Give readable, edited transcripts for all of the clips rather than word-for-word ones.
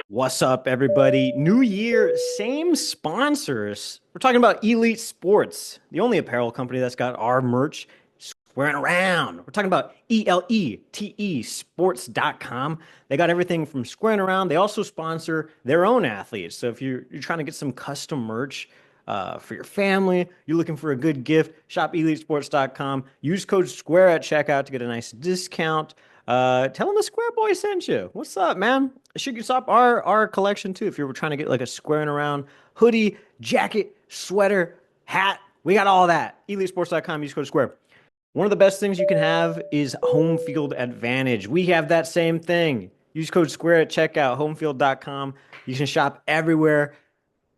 What's up, everybody? New year, same sponsors. We're talking about Elite Sports, the only apparel company that's got our merch squaring around. We're talking about ELETE sports.com. They got everything from squaring around. They also sponsor their own athletes. So if you're trying to get some custom merch for your family, you're looking for a good gift, shop EliteSports.com. Use code SQUARE at checkout to get a nice discount. Tell them the Square Boy sent you. What's up, man? Should you stop our collection too if you're trying to get like a squaring around hoodie, jacket, sweater, hat. We got all that. EliteSports.com. Use code SQUARE. One of the best things you can have is home field advantage. We have that same thing. Use code SQUARE at checkout, homefield.com. You can shop everywhere.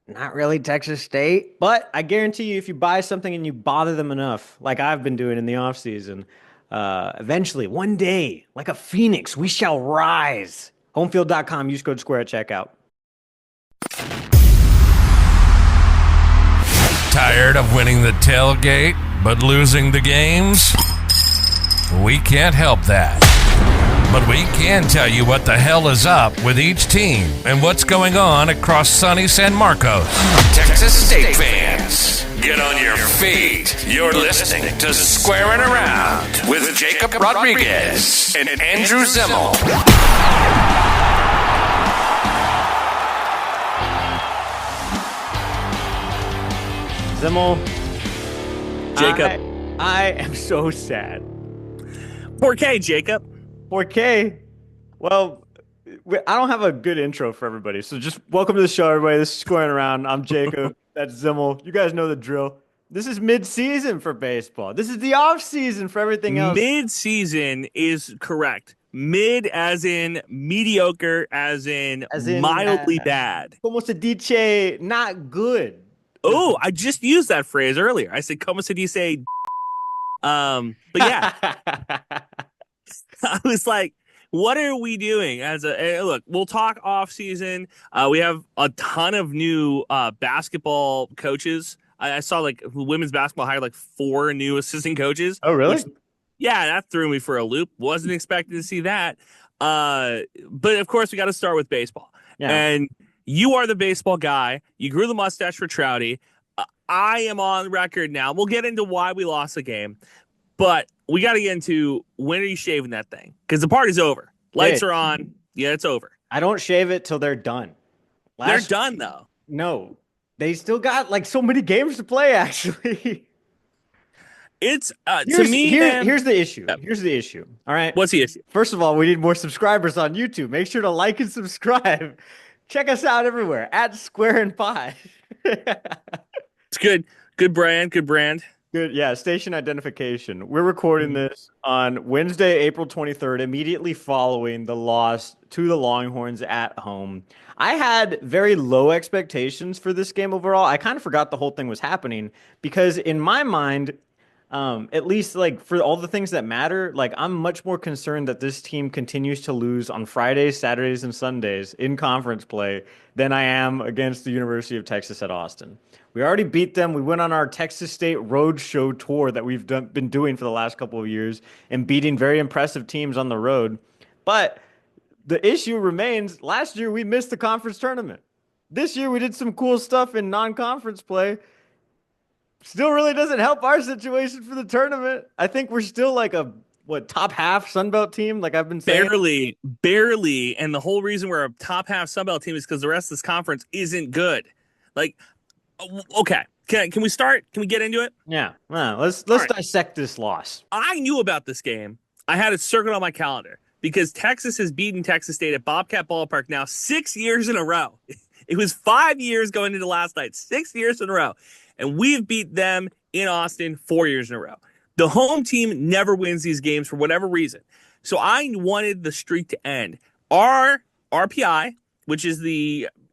Not really Texas State, but I guarantee you if you buy something and you bother them enough, like I've been doing in the off season, eventually, one day, like a phoenix, we shall rise. Homefield.com. Use code SQUARE at checkout. Tired of winning the tailgate but losing the games? We can't help that. But we can tell you what the hell is up with each team and what's going on across sunny San Marcos. Texas State fans, get on your feet. You're listening to Squaring Around with Jacob Rodriguez and Andrew Zimmel. Zimmel, Jacob. I am so sad. 4K, Jacob. 4K. Well, I don't have a good intro for everybody, so just welcome to the show, everybody. This is Squaring Around. I'm Jacob. That's Zimmel. You guys know the drill. This is mid-season for baseball. This is the off-season for everything else. Mid-season is correct. Mid as in mediocre, as in mildly bad. Como se dice, not good. Oh, I just used that phrase earlier. I said, como se dice, but yeah. I was like, what are we doing? Look, we'll talk off season. We have a ton of new basketball coaches. I saw like women's basketball hired like 4 new assistant coaches. Oh, really? Yeah, that threw me for a loop. Wasn't expecting to see that. But of course, we got to start with baseball. Yeah. And you are the baseball guy. You grew the mustache for Trouty. I am on record now. We'll get into why we lost the game. But we got to get into when are you shaving that thing? Because the party's over. Lights are on. Yeah, it's over. I don't shave it till they're done. They're done, though. No. They still got like so many games to play, actually. It's, to me, here's the issue. Yep. Here's the issue. All right. What's the issue? First of all, we need more subscribers on YouTube. Make sure to like and subscribe. Check us out everywhere at Squarin' Pie. It's good. Good brand. Good brand. Good, yeah, station identification. We're recording this on Wednesday, April 23rd, immediately following the loss to the Longhorns at home. I had very low expectations for this game overall. I kind of forgot the whole thing was happening because in my mind, at least like for all the things that matter, like I'm much more concerned that this team continues to lose on Fridays, Saturdays, and Sundays in conference play than I am against the University of Texas at Austin. We already beat them. We went on our Texas State road show tour that we've been doing for the last couple of years and beating very impressive teams on the road. But the issue remains, last year we missed the conference tournament. This year we did some cool stuff in non-conference play. Still really doesn't help our situation for the tournament. I think we're still like a top half Sunbelt team, like I've been saying. Barely. And the whole reason we're a top half Sunbelt team is because the rest of this conference isn't good. Like, okay, can we start? Can we get into it? Yeah, let's dissect this loss. I knew about this game. I had it circled on my calendar because Texas has beaten Texas State at Bobcat Ballpark now 6 years in a row. It was 5 years going into last night, 6 years in a row. And we've beat them in Austin 4 years in a row. The home team never wins these games for whatever reason. So I wanted the streak to end. Our RPI, which is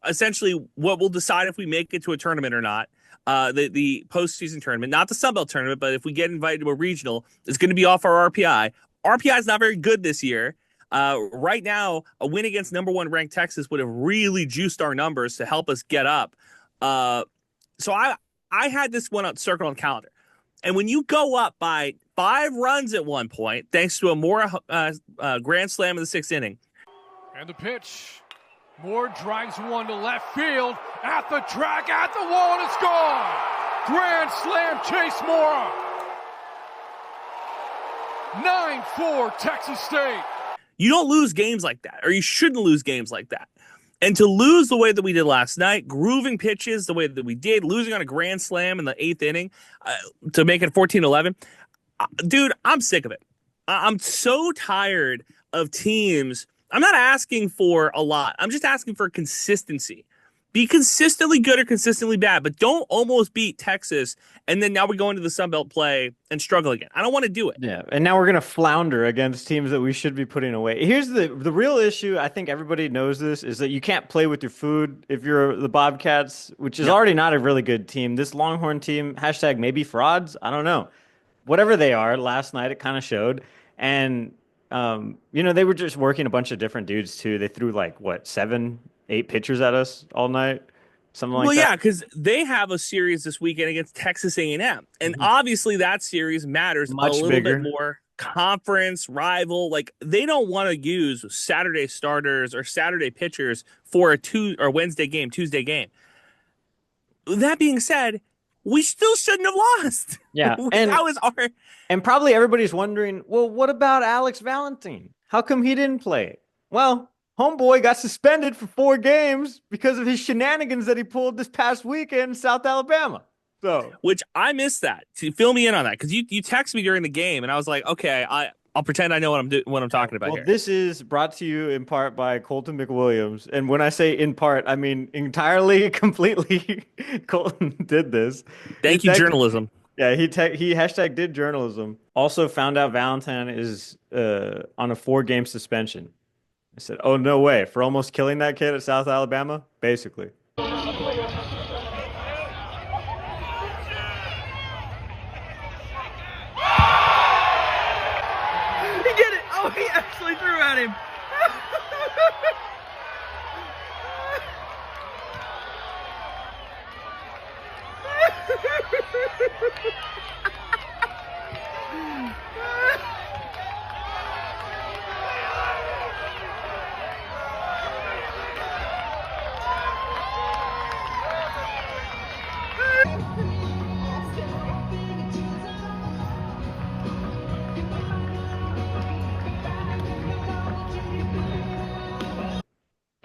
essentially what will decide if we make it to a tournament or not, the postseason tournament, not the Sunbelt tournament, but if we get invited to a regional, it's going to be off our RPI. RPI is not very good this year. Right now, a win against number 1 ranked Texas would have really juiced our numbers to help us get up. So I had this one circled on calendar. And when you go up by 5 runs at one point, thanks to a Mora grand slam in the 6th inning. And the pitch. Moore drives one to left field, at the track, at the wall, and it's gone! Grand slam, Chase Moore! 9-4, Texas State. You don't lose games like that, or you shouldn't lose games like that. And to lose the way that we did last night, grooving pitches the way that we did, losing on a grand slam in the 8th inning to make it 14-11, dude, I'm sick of it. I'm so tired of teams. I'm not asking for a lot. I'm just asking for consistency. Be consistently good or consistently bad, but don't almost beat Texas and then now we go into the Sun Belt play and struggle again. I don't want to do it. Yeah, and now we're going to flounder against teams that we should be putting away. Here's the real issue. I think everybody knows this, is that you can't play with your food if you're the Bobcats, which is already not a really good team. This Longhorn team, hashtag maybe frauds, I don't know. Whatever they are, last night it kind of showed. And, they were just working a bunch of different dudes too. They threw 7, 8 pitchers at us all night, something like that. Well, yeah, because they have a series this weekend against Texas A&M, and obviously that series matters Much a little bigger. bit more. Conference rival, they don't want to use Saturday starters or Saturday pitchers for a Wednesday game, Tuesday game. That being said, we still shouldn't have lost. Yeah, and probably everybody's wondering, well, what about Alex Valentine? How come he didn't play? Well, homeboy got suspended for 4 games because of his shenanigans that he pulled this past weekend in South Alabama. Which I missed that. Fill me in on that, because you texted me during the game, and I was like, okay, I'll pretend I know what I'm talking about here. This is brought to you in part by Colton McWilliams, and when I say in part, I mean entirely, completely. Colton did this. Thank you, journalism. Yeah, he hashtag did journalism. Also found out Valentine is on a 4-game suspension. I said, oh, no way. For almost killing that kid at South Alabama? Basically. He did it! Oh, he actually threw at him.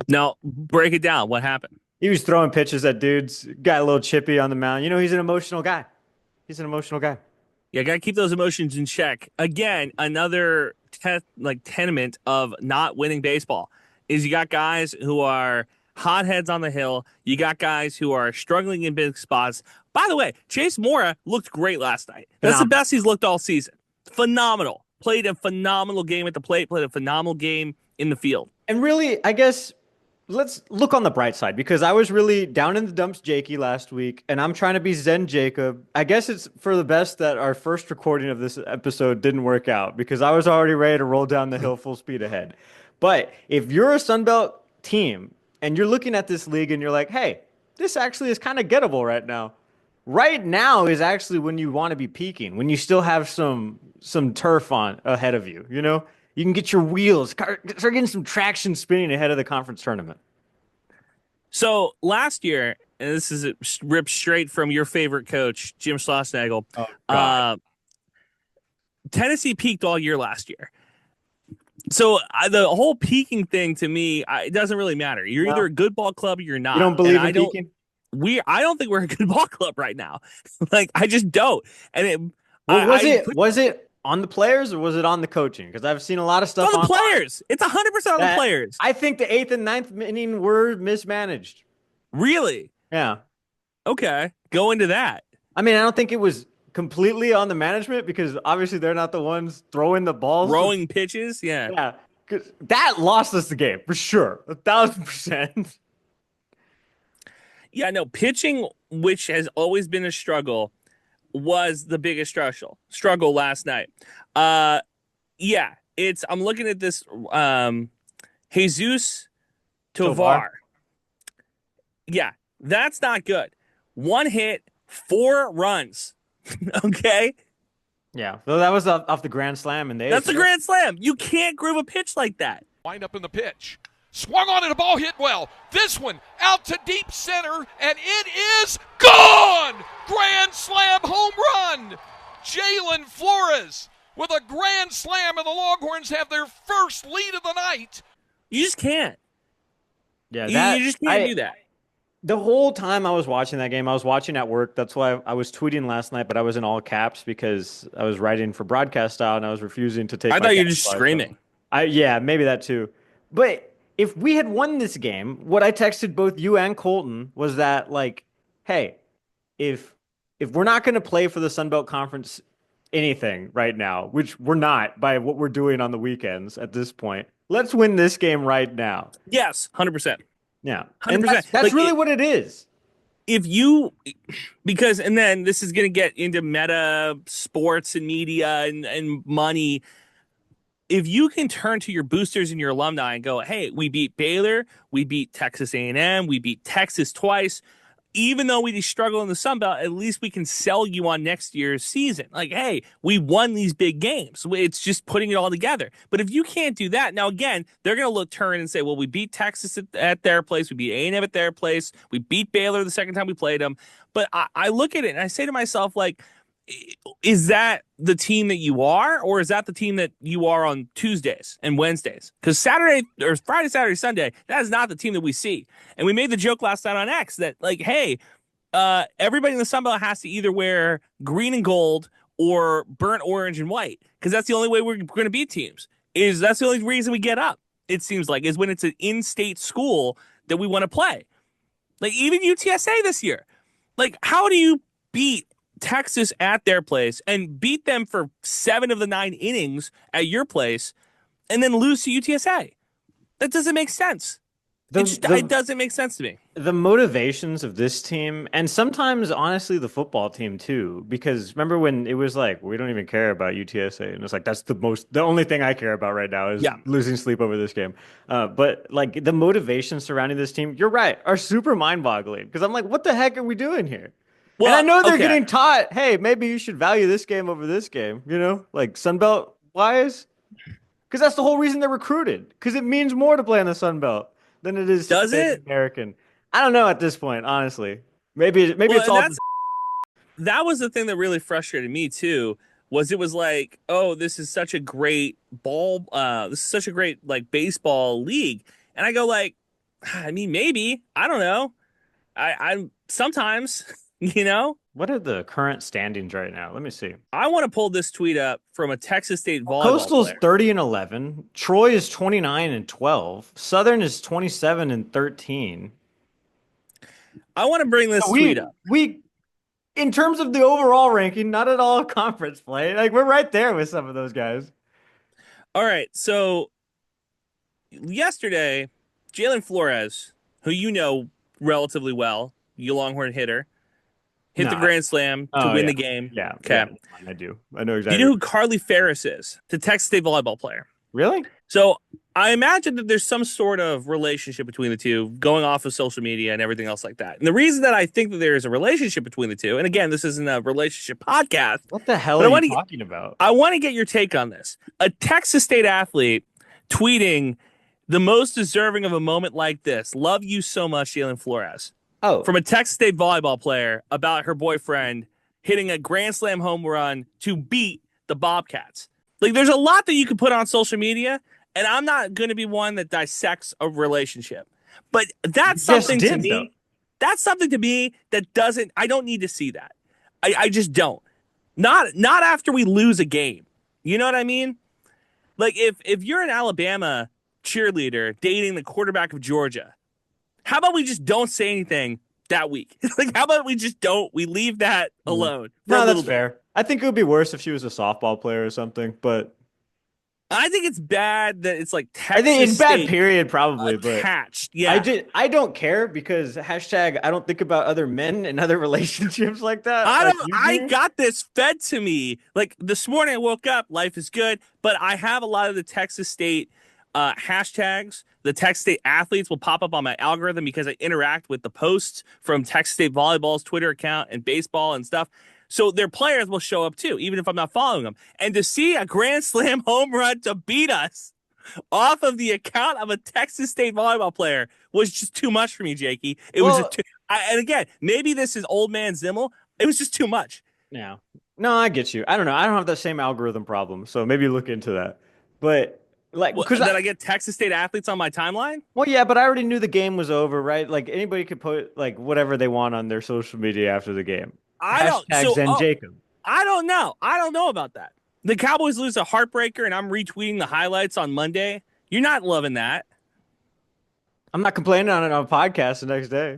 Now, break it down. What happened? He was throwing pitches at dudes, got a little chippy on the mound. He's an emotional guy. Yeah, got to keep those emotions in check. Again, another tenement of not winning baseball is you got guys who are hotheads on the hill. You got guys who are struggling in big spots. By the way, Chase Moore looked great last night. That's the best he's looked all season. Phenomenal. Played a phenomenal game at the plate. Played a phenomenal game in the field. And really, I guess, let's look on the bright side, because I was really down in the dumps Jakey last week, and I'm trying to be Zen Jacob. I guess it's for the best that our first recording of this episode didn't work out, because I was already ready to roll down the hill full speed ahead. But if you're a Sunbelt team and you're looking at this league and you're like, hey, this actually is kind of gettable right now. Right now is actually when you want to be peaking, when you still have some turf on ahead of you, You can get your wheels, start getting some traction spinning ahead of the conference tournament. So last year, and this is ripped straight from your favorite coach, Jim Schlossnagle, Tennessee peaked all year last year. So the whole peaking thing, to me, it doesn't really matter. You're either a good ball club or you're not. You don't believe in peaking? I don't think we're a good ball club right now. I just don't. And was it on the players or was it on the coaching? Because I've seen a lot of stuff on the players. It's 100% on the players. I think the 8th and 9th inning were mismanaged. Really? Yeah. Okay. Go into that. I mean, I don't think it was completely on the management, because obviously they're not the ones throwing the balls. Throwing pitches? Yeah. Yeah. 'Cause that lost us the game for sure. 1,000%. Yeah, no, pitching, which has always been a struggle, was the biggest struggle last night. I'm looking at this Jesus Tovar. Yeah, that's not good. 1 hit, 4 runs. Okay? Yeah. So that was off the grand slam, and that's a grand slam. You can't groove a pitch like that. Wind up in the pitch. Swung on it, a ball hit well. This one out to deep center, and it is gone! Grand slam home run! Jalen Flores with a grand slam, and the Longhorns have their first lead of the night. You just can't. Yeah, you just can't do that. The whole time I was watching that game, I was watching at work. That's why I was tweeting last night, but I was in all caps because I was writing for broadcast style and I was refusing to take. I thought you were just screaming. Yeah, maybe that too. But if we had won this game, what I texted both you and Colton was that, like, hey, if we're not going to play for the Sun Belt Conference anything right now, which we're not by what we're doing on the weekends at this point, let's win this game right now. Yes, 100%. Yeah, 100%. and that's like, really what it is. And then this is going to get into meta sports and media and money. If you can turn to your boosters and your alumni and go, hey, we beat Baylor, we beat Texas A&M, we beat Texas twice. Even though we struggle in the Sun Belt, at least we can sell you on next year's season. Like, hey, we won these big games. It's just putting it all together. But if you can't do that, now again, they're going to turn and say, well, we beat Texas at their place, we beat A&M at their place, we beat Baylor the second time we played them. But I look at it and I say to myself, like, is that the team that you are, or is that the team that you are on Tuesdays and Wednesdays? Because Friday, Saturday, Sunday, that is not the team that we see. And we made the joke last night on X that, like, hey, everybody in the Sun Belt has to either wear green and gold or burnt orange and white, because that's the only way we're going to beat teams. That's the only reason we get up, it seems like, is when it's an in-state school that we want to play. Like, even UTSA this year. Like, how do you beat Texas at their place and beat them for 7 of the 9 innings at your place and then lose to UTSA? That doesn't make sense. It doesn't make sense to me. The motivations of this team, and sometimes, honestly, the football team too, because remember when it was like, we don't even care about UTSA, and it's like, that's the only thing I care about right now is losing sleep over this game. But like the motivations surrounding this team, you're right, are super mind-boggling, because I'm like, what the heck are we doing here? Well, and I know they're getting taught, hey, maybe you should value this game over this game, like Sunbelt wise, because that's the whole reason they're recruited, because it means more to play in the Sunbelt than it is to stay American. I don't know at this point, honestly. Maybe it's all. That was the thing that really frustrated me too. It was like, oh, this is such a great this is such a great like baseball league, and I go like, I mean, maybe, I don't know. I sometimes. What are the current standings right now? Let me see. I want to pull this tweet up from a Texas State volleyball Coastal's player. 30-11. Troy is 29-12. Southern is 27-13. I want to bring this tweet up. We, in terms of the overall ranking, not at all conference play. Like, we're right there with some of those guys. All right. So yesterday, Jalen Flores, who you know relatively well, you Longhorn hitter, hit the grand slam to win the game. Yeah. Okay. Yeah, I do. I know exactly. You know who Carly Ferris is? The Texas State volleyball player. Really? So I imagine that there's some sort of relationship between the two, going off of social media and everything else like that. And the reason that I think that there is a relationship between the two, and again, this isn't a relationship podcast. What the hell are you talking about? I want to get your take on this. A Texas State athlete tweeting the most deserving of a moment like this. Love you so much, Jalen Flores. Oh. From a Texas State volleyball player about her boyfriend hitting a grand slam home run to beat the Bobcats. Like, there's a lot that you could put on social media, and I'm not going to be one that dissects a relationship. But that's something to me. Though. That's something to me that doesn't. I don't need to see that. I just don't. Not after we lose a game. You know what I mean? Like, if you're an Alabama cheerleader dating the quarterback of Georgia, how about we just don't say anything that week? Like, how about we just don't? We leave that alone. No, that's fair. I think it would be worse if she was a softball player or something, but I think it's bad that it's like Texas I think it's State bad, period, probably. Attached. But yeah. I don't care because hashtag I don't think about other men and other relationships like that. I got this fed to me. Like, this morning I woke up, life is good, but I have a lot of the Texas State hashtags. The Texas State athletes will pop up on my algorithm because I interact with the posts from Texas State volleyball's Twitter account and baseball and stuff. So their players will show up too, even if I'm not following them. And to see a grand slam home run to beat us, off of the account of a Texas State volleyball player was just too much for me, Jakey. It was Well, just too. And again, maybe this is old man Zimmel. It was just too much. yeah. No, I get you. I don't know. I don't have the same algorithm problem, so maybe look into that. But like, Well, because that I get Texas State athletes on my timeline. well, yeah, but I already knew the game was over, right? Like anybody could put like whatever they want on their social media after the game. I don't. Hashtag Zen Jacob. I don't know. I don't know about that. The Cowboys lose a heartbreaker, and I'm retweeting the highlights on Monday. You're not loving that. I'm not complaining on it on a podcast the next day.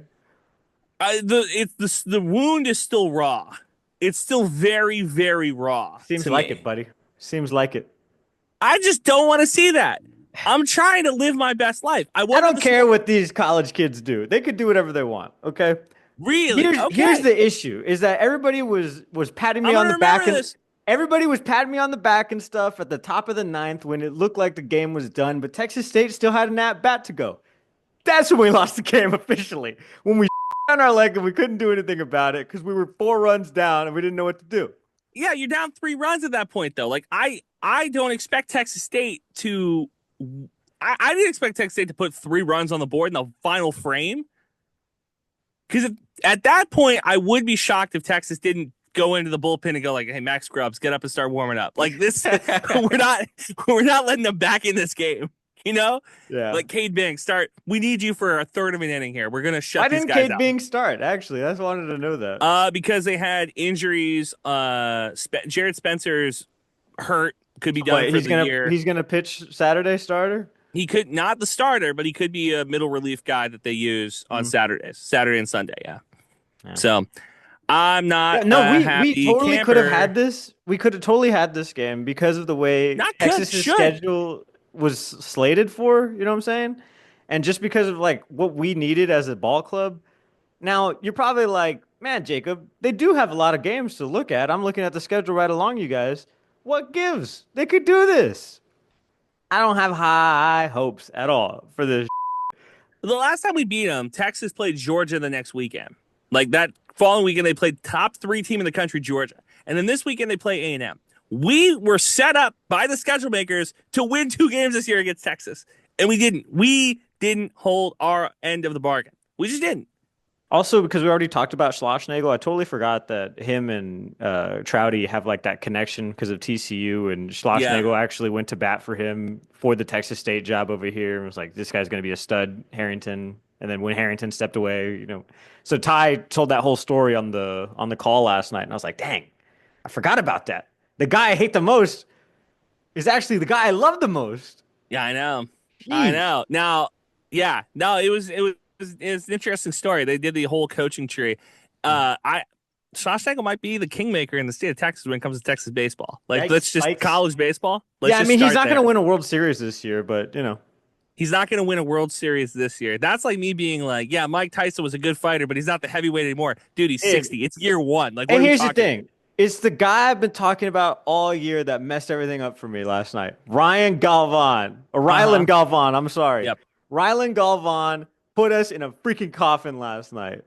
The wound is still raw. It's still very, very raw. Seems to like me. it, buddy. Seems like it. I just don't want to see that. I'm trying to live my best life. I don't care what these college kids do. They could do whatever they want. Okay. Really? Here's the issue: is that everybody was patting me I'm on gonna the back remember and this. everybody was patting me on the back and stuff at the top of the ninth when it looked like the game was done, but Texas State still had an at bat to go. That's when we lost the game officially. When we on our leg and we couldn't do anything about it because we were 4 runs down and we didn't know what to do. Yeah, you're down 3 runs at that point, though. Like I don't expect Texas State to. I didn't expect Texas State to put 3 runs on the board in the final frame. Because at that point, I would be shocked if Texas didn't go into the bullpen and go like, "Hey, Max Grubbs, get up and start warming up." Like this, we're not letting them back in this game. You know, Yeah. like Cade Bing, start. We need you for a third of an inning here. We're gonna shut Why these didn't guys Cade out. Bing start? Actually, I just wanted to know that. Because they had injuries. Jared Spencer's hurt, could be done for the year. He's gonna pitch Saturday starter. He could not the starter, but he could be a middle relief guy that they use on Saturday and Sunday. Yeah. So I'm not. We totally could have had this. We could have totally had this game because of the way Texas's schedule was slated for. You know what I'm saying? And just because of like what we needed as a ball club. Now you're probably like, man, Jacob, they do have a lot of games to look at. I'm looking at the schedule right along you guys. What gives? They could do this. I don't have high hopes at all for this. The last time we beat them, Texas played Georgia the next weekend. Like that following weekend, they played top 3 team in the country, Georgia. And then this weekend, they play A&M. We were set up by the schedule makers to win 2 games this year against Texas. And we didn't. We didn't hold our end of the bargain. We just didn't. Also, because we already talked about Schlossnagel, I totally forgot that him and Trouty have like that connection because of TCU, and Schlossnagel actually went to bat for him for the Texas State job over here and was like, this guy's going to be a stud, Harrington. And then when Harrington stepped away, you know, so Ty told that whole story on the call last night, and I was like, dang, I forgot about that. The guy I hate the most is actually the guy I love the most. Yeah, I know. Jeez. I know. Now, yeah, no, it was an interesting story. They did the whole coaching tree. Schlossnagel might be the kingmaker in the state of Texas when it comes to Texas baseball. Like, let's just college baseball. I mean, he's not going to win a World Series this year, but you know, he's not going to win a World Series this year. That's like me being like, yeah, Mike Tyson was a good fighter, but he's not the heavyweight anymore. Dude, he's 60. It's year 1. Like, and here's the thing. It's the guy I've been talking about all year that messed everything up for me last night. Rylan Galvan. I'm sorry. Yep. Rylan Galvan put us in a freaking coffin last night.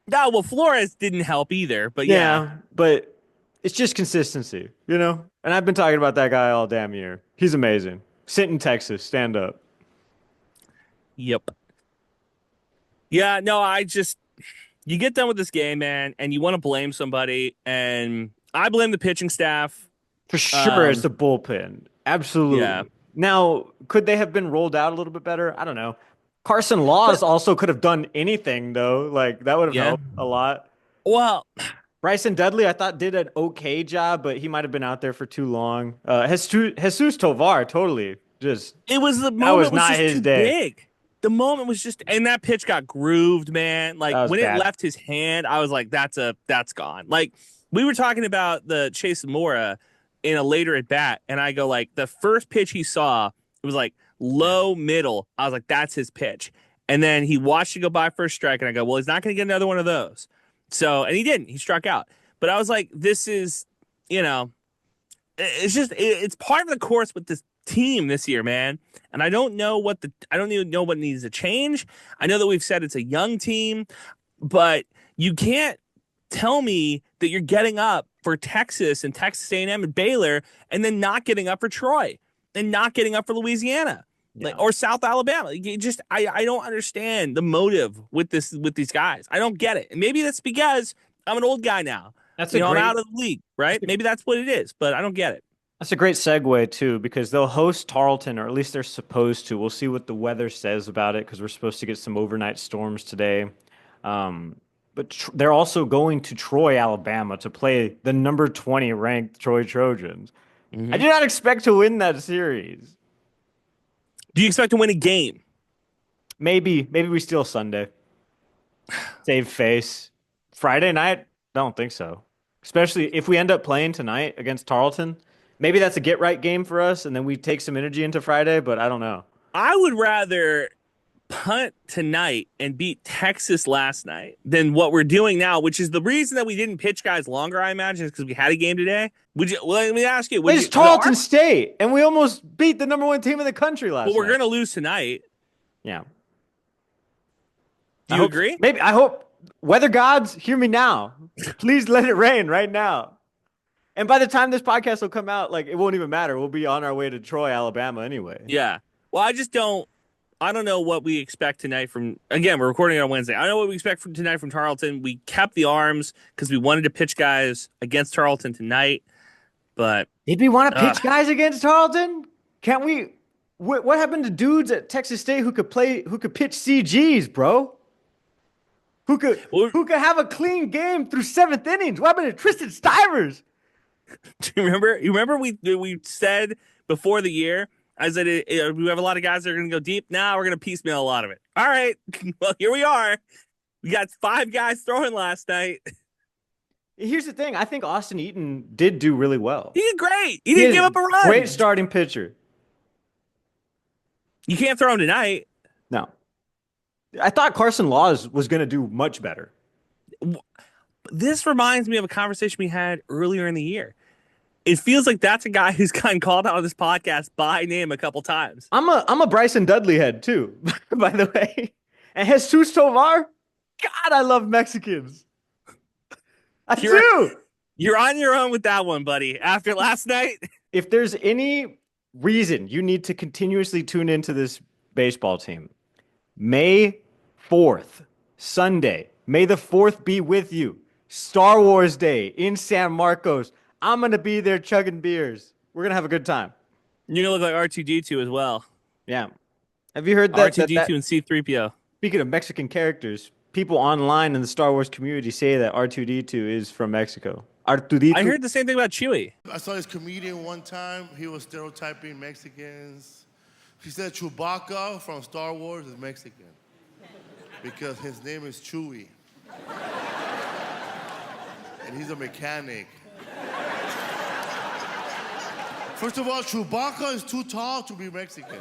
No, well, Flores didn't help either, but yeah. But it's just consistency, you know? And I've been talking about that guy all damn year. He's amazing. Sit in Texas. Stand up. Yep. Yeah, no, you get done with this game, man, and you want to blame somebody, and I blame the pitching staff. For sure, it's the bullpen. Absolutely. Yeah. Now, could they have been rolled out a little bit better? I don't know. Carson Laws also could have done anything, though. Like, that would have helped a lot. Well, Bryson Dudley, I thought, did an okay job, but he might have been out there for too long. Jesus Tovar, totally. It was the moment that was not just his too day. big. The moment was just, and that pitch got grooved, man. Like when it left his hand, I was like, that's gone. Like we were talking about the Chase Mora in a later at bat, and I go like, the first pitch he saw, it was like low middle. I was like, that's his pitch. And then he watched it go by for a strike, and I go, well, he's not going to get another one of those. So, and he didn't. He struck out. But I was like, this is, you know, it's part of the course with this team this year, man. And I don't even know what needs to change. I know that we've said it's a young team, but you can't tell me that you're getting up for Texas and Texas A&M and Baylor and then not getting up for Troy. and not getting up for Louisiana, or South Alabama. I don't understand the motive with these guys. I don't get it. And maybe that's because I'm an old guy now. I'm out of the league, right? Maybe that's what it is, but I don't get it. That's a great segue too, because they'll host Tarleton, or at least they're supposed to. We'll see what the weather says about it, because we're supposed to get some overnight storms today. But they're also going to Troy, Alabama, to play the number 20 ranked Troy Trojans. I do not expect to win that series. Do you expect to win a game? Maybe we steal Sunday. Save face. Friday night? I don't think so. Especially if we end up playing tonight against Tarleton. Maybe that's a get-right game for us, and then we take some energy into Friday, but I don't know. I would rather punt tonight and beat Texas last night than what we're doing now, which is the reason that we didn't pitch guys longer, I imagine, is because we had a game today. Let me ask you. It's Tarleton State, and we almost beat the number 1 team in the country last night. But we're going to lose tonight. Yeah. Do you agree? Maybe. I hope. Weather gods, hear me now. Please let it rain right now. And by the time this podcast will come out, it won't even matter. We'll be on our way to Troy, Alabama anyway. Yeah. Well, I don't know what we expect tonight again, we're recording on Wednesday. I don't know what we expect tonight from Tarleton. We kept the arms because we wanted to pitch guys against Tarleton tonight. But did we want to pitch guys against Tarleton? Can't we? What happened to dudes at Texas State who could pitch CGs, bro? Who could have a clean game through 7th innings? What happened to Tristan Stivers? Do you remember? We said before the year, I said we have a lot of guys that are going to go deep. Now we're going to piecemeal a lot of it. All right. Well, here we are. We got 5 guys throwing last night. Here's the thing. I think Austin Eaton did do really well. He did great. He didn't give up a run. Great starting pitcher. You can't throw him tonight. No. I thought Carson Laws was going to do much better. This reminds me of a conversation we had earlier in the year. It feels like that's a guy who's gotten called out on this podcast by name a couple times. I'm a Bryson Dudley head too, by the way. And Jesus Tovar, God, I love Mexicans. I do. You're on your own with that one, buddy. After last night. If there's any reason you need to continuously tune into this baseball team, May 4th, Sunday, May the 4th be with you. Star Wars Day in San Marcos. I'm going to be there chugging beers. We're going to have a good time. You're going to look like R2-D2 as well. Yeah. Have you heard that? R2-D2 and C-3PO. Speaking of Mexican characters, people online in the Star Wars community say that R2-D2 is from Mexico. R2-D2. I heard the same thing about Chewie. I saw this comedian one time. He was stereotyping Mexicans. He said Chewbacca from Star Wars is Mexican because his name is Chewie. And he's a mechanic. First of all, Chewbacca is too tall to be Mexican.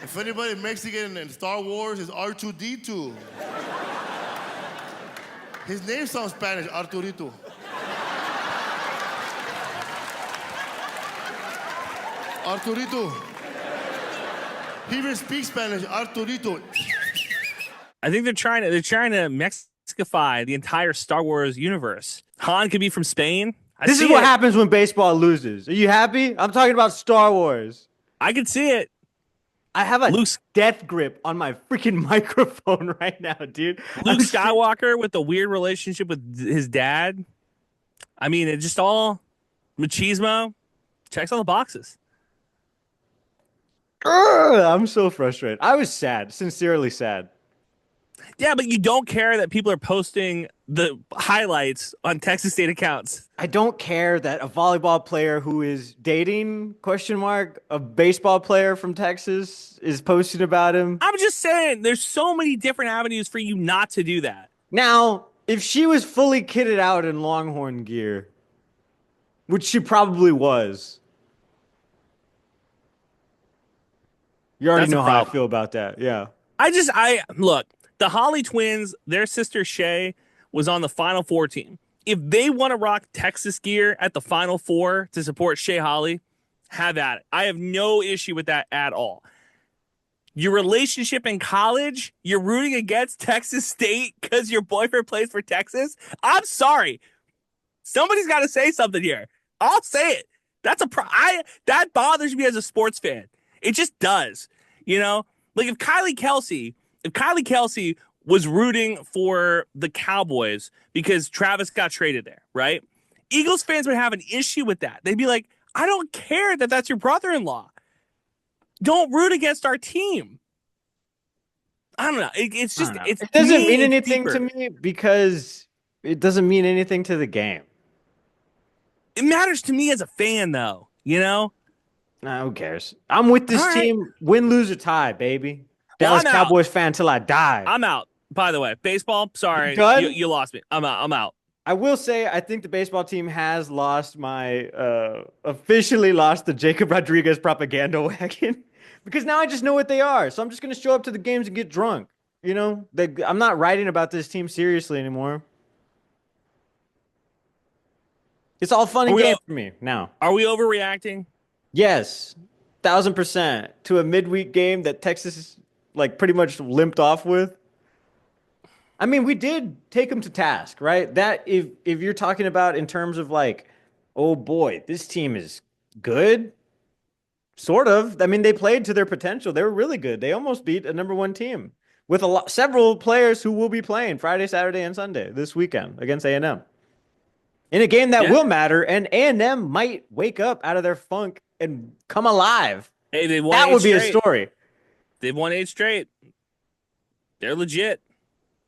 If anybody Mexican in Star Wars is R2-D2. His name sounds Spanish, Arturito. Arturito. He even speaks Spanish, Arturito. I think they're trying to Mexicify the entire Star Wars universe. Han could be from Spain. This is what happens when baseball loses. Are you happy? I'm talking about Star Wars. I can see it. I have a death grip on my freaking microphone right now, dude. Luke Skywalker with a weird relationship with his dad. I mean, it just all machismo checks all the boxes. I'm so frustrated. I was sad, sincerely sad. Yeah, but you don't care that people are posting the highlights on Texas State accounts. I don't care that a volleyball player who is dating, a baseball player from Texas is posting about him. I'm just saying, there's so many different avenues for you not to do that. Now, if she was fully kitted out in Longhorn gear, which she probably was, you already know how I feel about that. Yeah. Look, the Holly twins, their sister Shay was on the Final Four team. If they want to rock Texas gear at the Final Four to support Shay Holly, have at it. I have no issue with that at all. Your relationship in college, you're rooting against Texas State because your boyfriend plays for Texas? I'm sorry. Somebody's got to say something here. I'll say it. That bothers me as a sports fan. It just does. Like if Kylie Kelsey was rooting for the Cowboys because Travis got traded there, right? Eagles fans would have an issue with that. They'd be like, I don't care that that's your brother-in-law. Don't root against our team. I don't know. It's just, it's it doesn't mean it's anything deeper. to me because it doesn't mean anything to the game. It matters to me as a fan, though. Nah, who cares? I'm with this All right. team, win, lose, or tie, baby. Well, Dallas I'm out. Cowboys fan till I die. I'm out. By the way, baseball. Sorry, done? you lost me. I'm out. I will say I think the baseball team has lost officially lost the Jacob Rodriguez propaganda wagon because now I just know what they are. So I'm just gonna show up to the games and get drunk. I'm not writing about this team seriously anymore. It's all fun and games for me now. Are we overreacting? Yes, 1,000% to a midweek game that Texas pretty much limped off with. I mean, we did take them to task, right? That if you're talking about in terms of oh boy, this team is good, sort of. I mean, they played to their potential. They were really good. They almost beat a number one team with several players who will be playing Friday, Saturday, and Sunday this weekend against A&M. In a game that will matter, and A&M might wake up out of their funk and come alive. Hey, they won. That would be a story. They've won 8 straight. They're legit.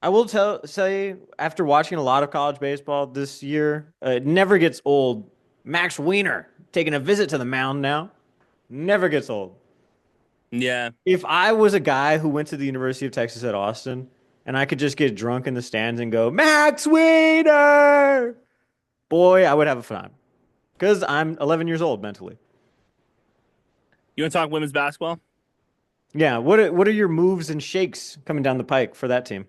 I will say, after watching a lot of college baseball this year, it never gets old. Max Wiener taking a visit to the mound now. Never gets old. Yeah. If I was a guy who went to the University of Texas at Austin and I could just get drunk in the stands and go, Max Wiener! Boy, I would have a fun. Because I'm 11 years old mentally. You want to talk women's basketball? Yeah. What are your moves and shakes coming down the pike for that team?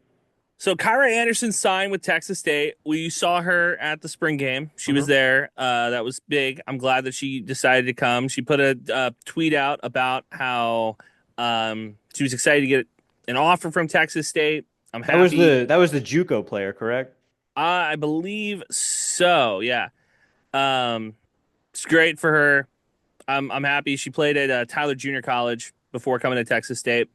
So Kyra Anderson signed with Texas State. We saw her at the spring game. She was there. That was big. I'm glad that she decided to come. She put a tweet out about how she was excited to get an offer from Texas State. I'm happy. That was the JUCO player, correct? I believe so. Yeah. It's great for her. I'm happy. She played at Tyler Junior College before coming to Texas State.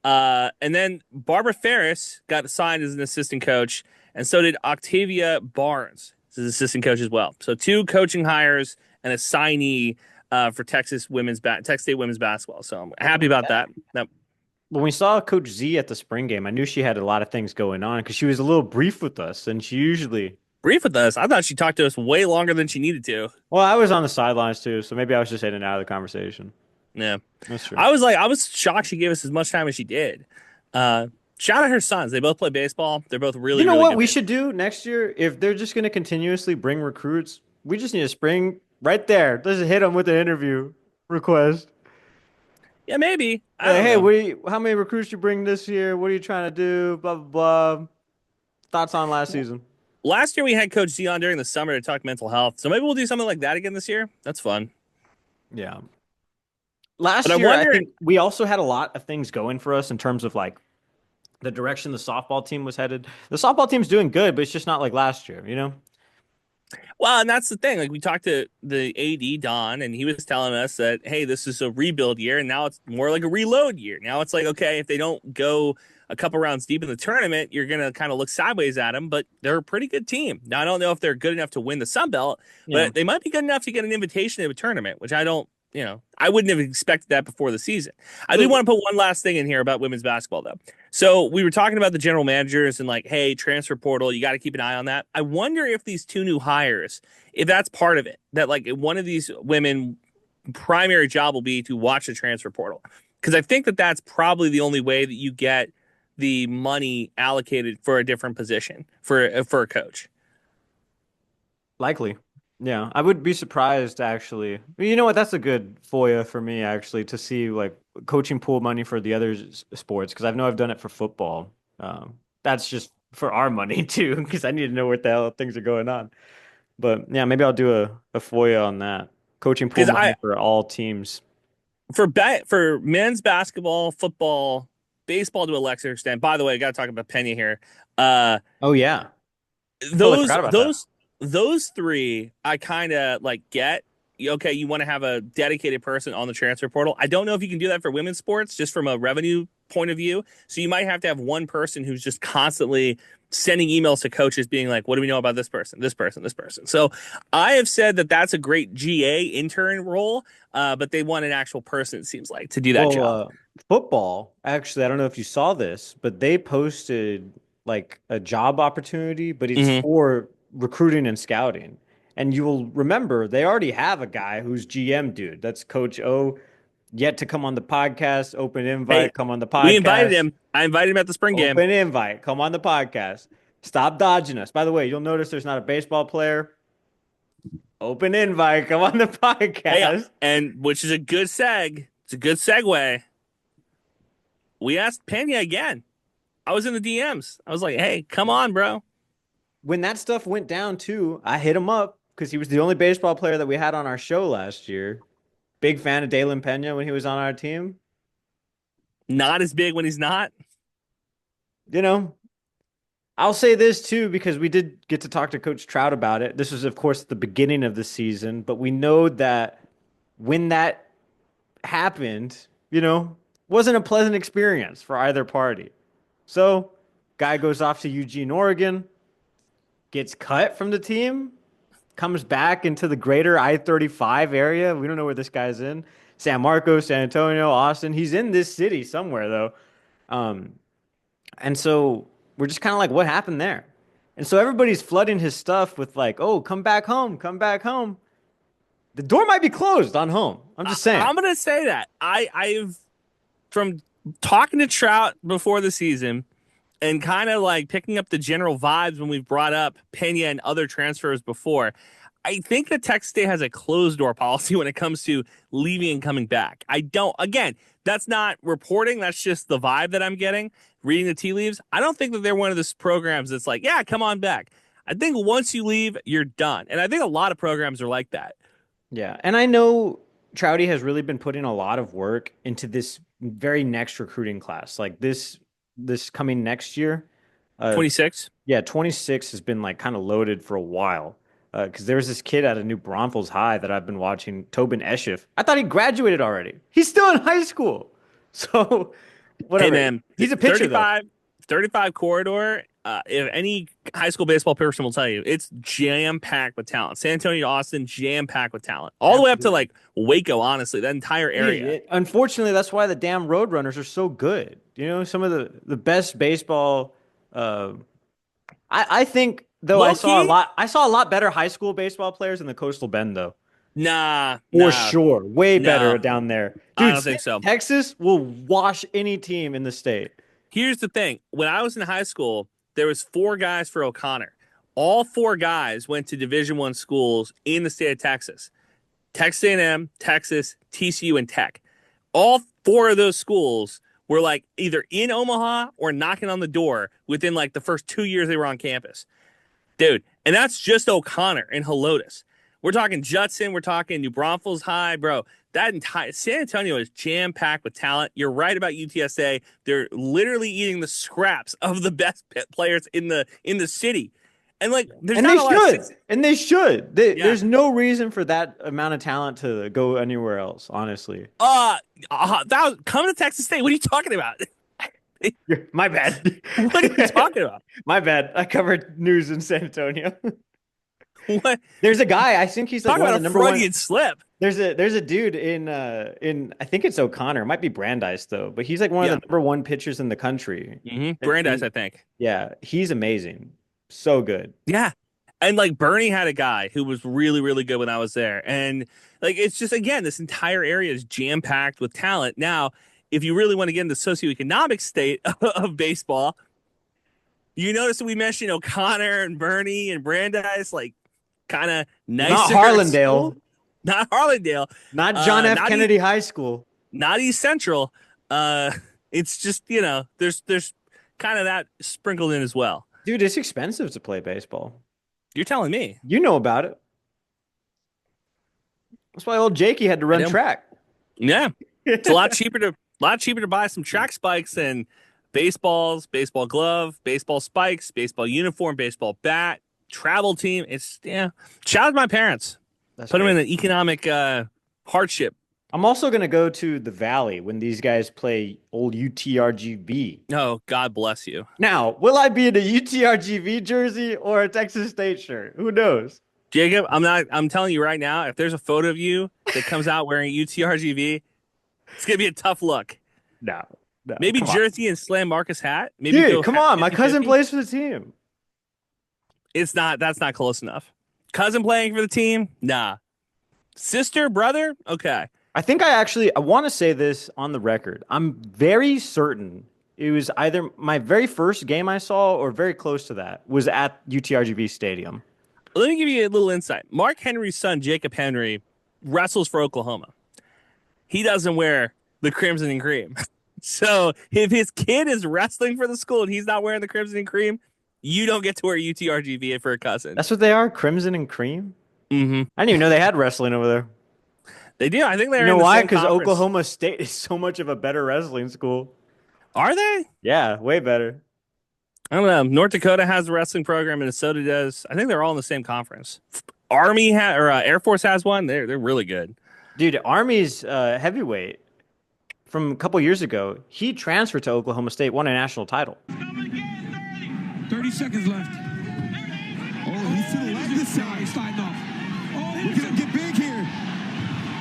And then Barbara Ferris got assigned as an assistant coach, and so did Octavia Barnes as an assistant coach as well. So 2 coaching hires and a signee for Texas State women's basketball. So I'm happy about that. When we saw Coach Z at the spring game, I knew she had a lot of things going on because she was a little brief with us, and she usually brief with us. I thought she talked to us way longer than she needed to. Well, I was on the sidelines too, so maybe I was just in and out of the conversation. Yeah, that's true. I was shocked she gave us as much time as she did. Shout out her sons. They both play baseball. They're both really. You know really what good we baseball. should do next year? If they're just going to continuously bring recruits, we just need to spring right there. Let's just hit them with an interview request. Yeah, maybe. Hey, how many recruits you bring this year? What are you trying to do? Blah blah blah. Thoughts on last season? Last year we had Coach Z on during the summer to talk mental health, so maybe we'll do something like that again this year. That's fun. Yeah. Last year, I think we also had a lot of things going for us in terms of the direction the softball team was headed. The softball team's doing good, but it's just not like last year, Well, and that's the thing. We talked to the AD, Don, and he was telling us that, hey, this is a rebuild year, and now it's more like a reload year. Now it's like, okay, if they don't go a couple rounds deep in the tournament, you're going to kind of look sideways at them, but they're a pretty good team. Now, I don't know if they're good enough to win the Sun Belt, but they might be good enough to get an invitation to a tournament, which I don't, I wouldn't have expected that before the season. I do want to put one last thing in here about women's basketball, though. So we were talking about the general managers and hey, transfer portal, you got to keep an eye on that. I wonder if these 2 new hires, if that's part of it, that one of these women primary job will be to watch the transfer portal. Because I think that that's probably the only way that you get the money allocated for a different position for a coach. Likely. Yeah, I would be surprised actually. You know what? That's a good FOIA for me actually to see coaching pool money for the other sports because I know I've done it for football. That's just for our money too because I need to know what the hell things are going on. But yeah, maybe I'll do a FOIA on that. Coaching pool money for all teams. For men's basketball, football, baseball to a lesser extent. By the way, I got to talk about Pena here. Oh yeah, those 3 I kind of get, okay, you want to have a dedicated person on the transfer portal. I don't know if you can do that for women's sports, just from a revenue point of view. So you might have to have one person who's just constantly sending emails to coaches being like, what do we know about this person, this person, this person? So I have said that that's a great GA intern role, but they want an actual person, it seems like, to do that job. Football, actually, I don't know if you saw this, but they posted like a job opportunity, but it's Mhm. for recruiting and scouting. And you will remember they already have a guy who's GM dude. That's Coach O, yet to come on the podcast. Open Hey, invite, come on the we invited podcast. him. I invited him at the spring game. Open invite, come on the podcast. Stop dodging us. By the way, you'll notice there's not a baseball player. Open invite, come on the Hey, podcast. and which is a good It's a good segue. We asked Pena again. I was in the DMs. I was like, hey, come on, bro. When that stuff went down too, I hit him up because he was the only baseball player that we had on our show last year. Big fan of Dalen Pena when he was on our team. Not as big when he's not. You know, I'll say this too because we did get to talk to Coach Trout about it. This was, of course, the beginning of the season, but we know that when that happened, wasn't a pleasant experience for either party. So, guy goes off to Eugene, Oregon, gets cut from the team, comes back into the greater I-35 area. We don't know where this guy's in. San Marcos, San Antonio, Austin. He's in this city somewhere, though. And so we're just kind of like, what happened there? And so everybody's flooding his stuff with like, oh, come back home, come back home. The door might be closed on home. I'm just saying. I'm gonna say that. I've from talking to Trout before the season and kind of like picking up the general vibes when we've brought up Pena and other transfers before. I think that Texas State has a closed door policy when it comes to leaving and coming back. Again, that's not reporting. That's just the vibe that I'm getting reading the tea leaves. I don't think that they're one of those programs that's like, yeah, come on back. I think once you leave, you're done. And I think a lot of programs are like that. Yeah. And I know Trouty has really been putting a lot of work into this very next recruiting class. Like this coming next year. 26? Yeah, 26 has been like kind of loaded for a while. Because there was this kid out of New Braunfels High that I've been watching, Tobin Eschif. I thought he graduated already. He's still in high school. So, whatever. Hey, man, He's a pitcher, 35 corridor. If any high school baseball person will tell you, it's jam-packed with talent. San Antonio to Austin, jam-packed with talent. All the way up to like Waco, honestly, that entire area. Unfortunately, that's why the damn Roadrunners are so good. Some of the best baseball. I think though Low-key? I saw a lot better high school baseball players in the Coastal Bend though. Nah, Sure, way better down there. Dude, I don't think so. Texas will wash any team in the state. Here's the thing. When I was in high school, there was 4 guys for O'Connor. All 4 guys went to Division I schools in the state of Texas. Texas A&M, Texas, TCU, and Tech. All 4 of those schools were like either in Omaha or knocking on the door within like the first 2 years they were on campus. Dude, and that's just O'Connor and Helotes. We're talking Judson. We're talking New Braunfels High, bro. That entire San Antonio is jam-packed with talent. You're right about UTSA. They're literally eating the scraps of the best players in the city. And like, there's and not they a lot should. of And they should. Yeah. There's no reason for that amount of talent to go anywhere else, honestly. Come to Texas State. What are you talking about? My bad. What are you talking about? My bad. I covered news in San Antonio. What? There's a guy. I think he's like Talk one about of the a number one. Freudian slip. There's a dude in I think it's O'Connor. It might be Brandeis though, but he's like one of the number one pitchers in the country. Brandeis, I think. Yeah, he's amazing. So good. Yeah. And like Bernie had a guy who was really, really good when I was there. And like it's just again, this entire area is jam-packed with talent. Now, if you really want to get into the socioeconomic state of baseball, you notice that we mentioned O'Connor and Bernie and Brandeis, like kind of nicer. Not Harlandale. Not Harlandale. Not John F. not Kennedy High School. Not East Central. It's just, there's kind of that sprinkled in as well. Dude, it's expensive to play baseball. You're telling me. You know about it. That's why old Jakey had to run track. Yeah. It's a lot cheaper to buy some track spikes than baseballs, baseball glove, baseball spikes, baseball uniform, baseball bat, travel team. Shout out to my parents. That's Put him great. in an economic hardship. I'm also gonna go to the Valley when these guys play old UTRGV. Oh, God bless you. Now, will I be in a UTRGV jersey or a Texas State shirt? Who knows? Jacob, I'm telling you right now, if there's a photo of you that comes out wearing UTRGV, it's gonna be a tough look. No, no, Maybe come on. jersey and Slam Marcus hat. Maybe Dude, go come on. My cousin 50-50. plays for the team. That's not close enough. Cousin playing for the team? Nah. Sister, brother? Okay. I want to say this on the record. I'm very certain it was either my very first game I saw or very close to that was at UTRGV Stadium. Let me give you a little insight. Mark Henry's son, Jacob Henry, wrestles for Oklahoma. He doesn't wear the crimson and cream. So if his kid is wrestling for the school and he's not wearing the crimson and cream, you don't get to wear UTRGV for a cousin. That's what they are, crimson and cream. Mm-hmm. I didn't even know they had wrestling over there. They do. I think they're You know in the why? same Because conference. Oklahoma State is so much of a better wrestling school. Are they? Yeah, way better. I don't know. North Dakota has a wrestling program, Minnesota does. I think they're all in the same conference. Army or Air Force has one. They're really good. Dude, Army's heavyweight from a couple years ago, he transferred to Oklahoma State, won a national title. 30 seconds left. Oh, he's to the left this side, sliding off. Oh, we're gonna get big here.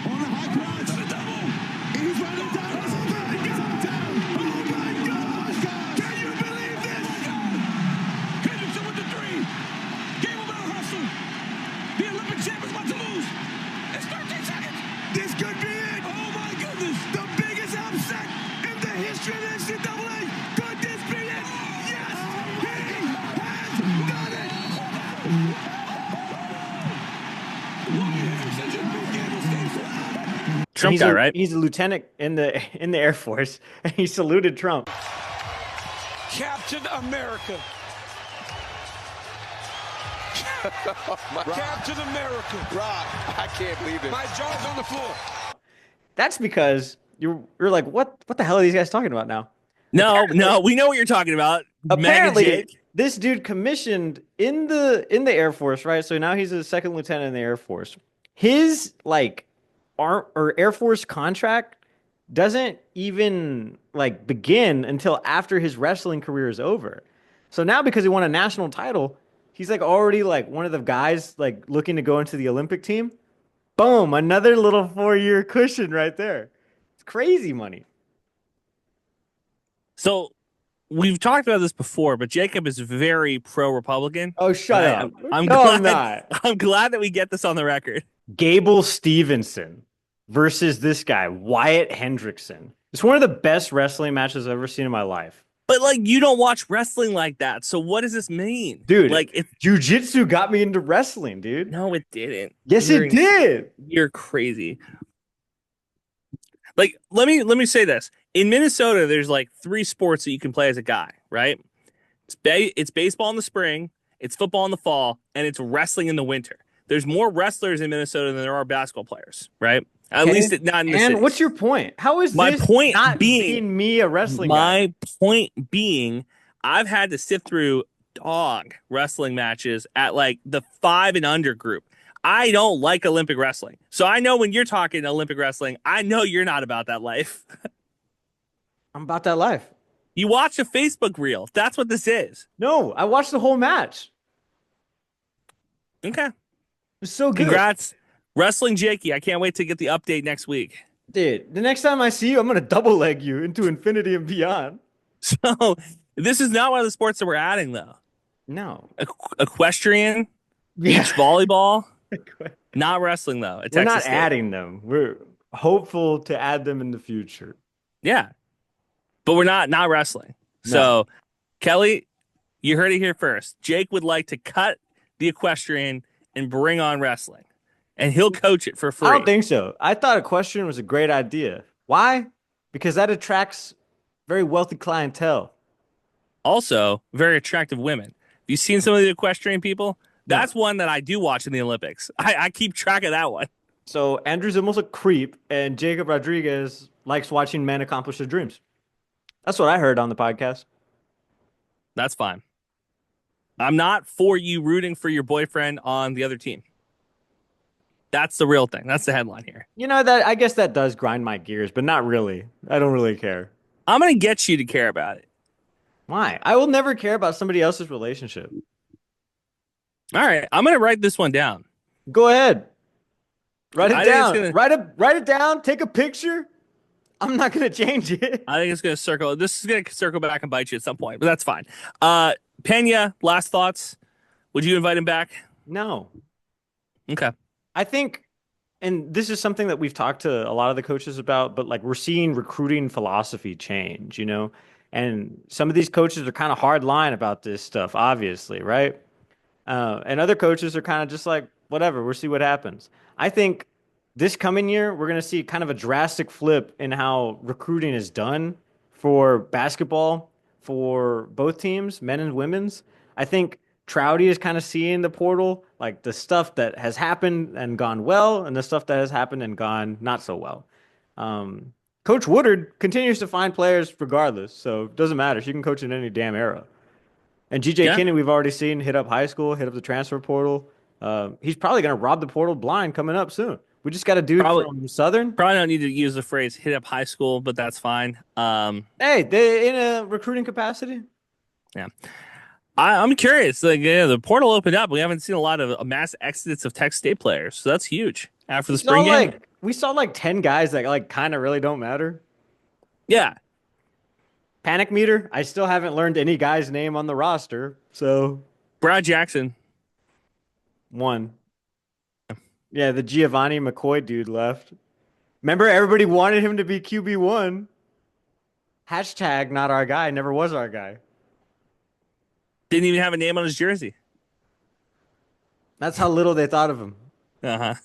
On the high crotch. And he's running down. Oh my gosh! Can you believe this? Henderson with the three. Game about hustle. The Olympic champ is about to lose. It's 13 seconds. This could be it. Oh my goodness. The biggest upset in the history of the NCAA. Could this be it? Yes! He has done it! Trump He's guy, a, right? He's a lieutenant in the Air Force, and he saluted Trump. Captain America. Captain America. Rob, I can't believe it. My jaw's on the floor. That's because you're like, what the hell are these guys talking about now? No, we know what you're talking about. Apparently, Mega Jake. this dude commissioned in the Air Force, right? So now he's a second lieutenant in the Air Force. His Air Force contract doesn't even begin until after his wrestling career is over. So now because he won a national title, he's already one of the guys looking to go into the Olympic team. Boom, another little 4-year cushion right there. It's crazy money. So we've talked about this before, but Jacob is very pro-Republican. Oh, shut up. I'm No, glad, I'm not. I'm glad that we get this on the record. Gable Stevenson versus this guy, Wyatt Hendrickson. It's one of the best wrestling matches I've ever seen in my life. But you don't watch wrestling like that. So what does this mean? Dude, if jiu-jitsu got me into wrestling, dude. no, it didn't. Yes, it did. You're crazy. Let me say this. In Minnesota, there's 3 sports that you can play as a guy, right? It's baseball in the spring, it's football in the fall, and it's wrestling in the winter. There's more wrestlers in Minnesota than there are basketball players, right? At least not in the And cities. what's your point? How is My this point not being me a wrestling guy? My point being, I've had to sift through dog wrestling matches at the 5 and under group. I don't like Olympic wrestling. So I know when you're talking Olympic wrestling, I know you're not about that life. I'm about that life. You watch a Facebook reel. That's what this is. No, I watched the whole match. Okay. It's so good. Congrats. Wrestling Jakey. I can't wait to get the update next week. Dude, the next time I see you, I'm going to double leg you into infinity and beyond. So this is not one of the sports that we're adding, though. No. Equestrian, Yeah. beach volleyball, not wrestling, though. We're not adding them. We're hopeful to add them in the future. Yeah. But we're not wrestling. No. So, Kelly, you heard it here first. Jake would like to cut the equestrian and bring on wrestling. And he'll coach it for free. I don't think so. I thought equestrian was a great idea. Why? Because that attracts very wealthy clientele. Also, very attractive women. Have you seen some of the equestrian people? That's one that I do watch in the Olympics. I keep track of that one. So Andrew's almost a creep, and Jacob Rodriguez likes watching men accomplish their dreams. That's what I heard on the podcast. That's fine. I'm not for you rooting for your boyfriend on the other team. That's the real thing. That's the headline here. You know that I guess that does grind my gears, but not really. I don't really care. I'm gonna get you to care about it. Why? I will never care about somebody else's relationship. All right, I'm gonna write this one down. Go ahead. Write it I think it's down. gonna- Write it down. Take a picture. I'm not gonna change it. I think it's gonna circle. This is gonna circle back and bite you at some point, but that's fine. Pena, last thoughts. Would you invite him back? No. Okay. I think, and this is something that we've talked to a lot of the coaches about, but like we're seeing recruiting philosophy change, you know? And some of these coaches are kind of hard line about this stuff, obviously, right? And other coaches are kind of just like, whatever, we'll see what happens. I think this coming year, we're going to see kind of a drastic flip in how recruiting is done for basketball for both teams, men and women's. I think Trouty is kind of seeing the portal, like the stuff that has happened and gone well, and the stuff that has happened and gone not so well. Coach Woodard continues to find players regardless, so it doesn't matter. She can coach in any damn era. And GJ Yeah. Kinney, we've already seen hit up high school, hit up the transfer portal. He's probably going to rob the portal blind coming up soon. We just got a dude from Southern. Probably don't need to use the phrase "hit up high school," but that's fine. Hey, they in a recruiting capacity. Yeah. I'm curious. Like, yeah, the portal opened up. We haven't seen a lot of mass exodus of Texas State players, so that's huge after the spring game. We saw like 10 guys that like kind of really don't matter. Yeah. Panic meter. I still haven't learned any guy's name on the roster. So Brad Jackson. One. Yeah, the Giovanni McCoy dude left. Remember, everybody wanted him to be QB1. Hashtag not our guy. Never was our guy. Didn't even have a name on his jersey. That's how little they thought of him. Uh-huh.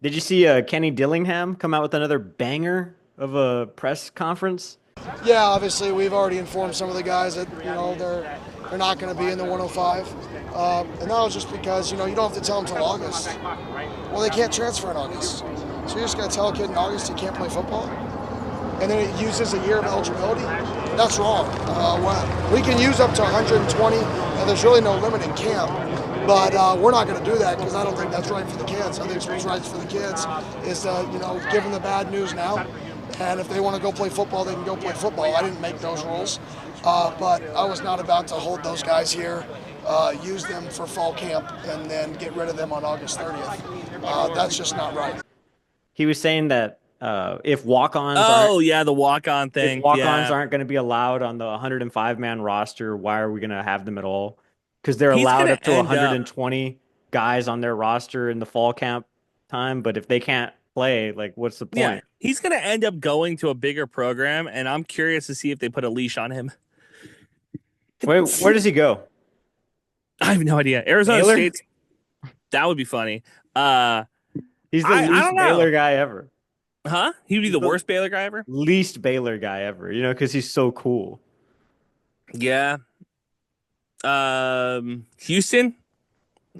Did you see Kenny Dillingham come out with another banger of a press conference? Yeah, obviously we've already informed some of the guys that they're not going to be in the 105, and that was just because you don't have to tell them till August. Well, they can't transfer in August, so you're just going to tell a kid in August he can't play football, and then it uses a year of eligibility. That's wrong. We can use up to 120, and there's really no limit in camp. But we're not going to do that because I don't think that's right for the kids. I think what's right for the kids is to, give them the bad news now. And if they want to go play football, they can go play football. I didn't make those rules. But I was not about to hold those guys here, use them for fall camp, and then get rid of them on August 30th. That's just not right. He was saying that if walk-ons the walk-on thing. if walk-ons aren't going to be allowed on the 105-man roster, why are we going to have them at all? Because they're allowed up to 120 guys on their roster in the fall camp time. But if they can't play, like, what's the point? Yeah, he's going to end up going to a bigger program, and I'm curious to see if they put a leash on him. Wait, where does he go? I have no idea. Arizona Baylor? State. That would be funny. He's the I least don't know. Baylor guy ever. Huh? He would be the worst Baylor guy ever? Least Baylor guy ever, because he's so cool. Yeah. Houston.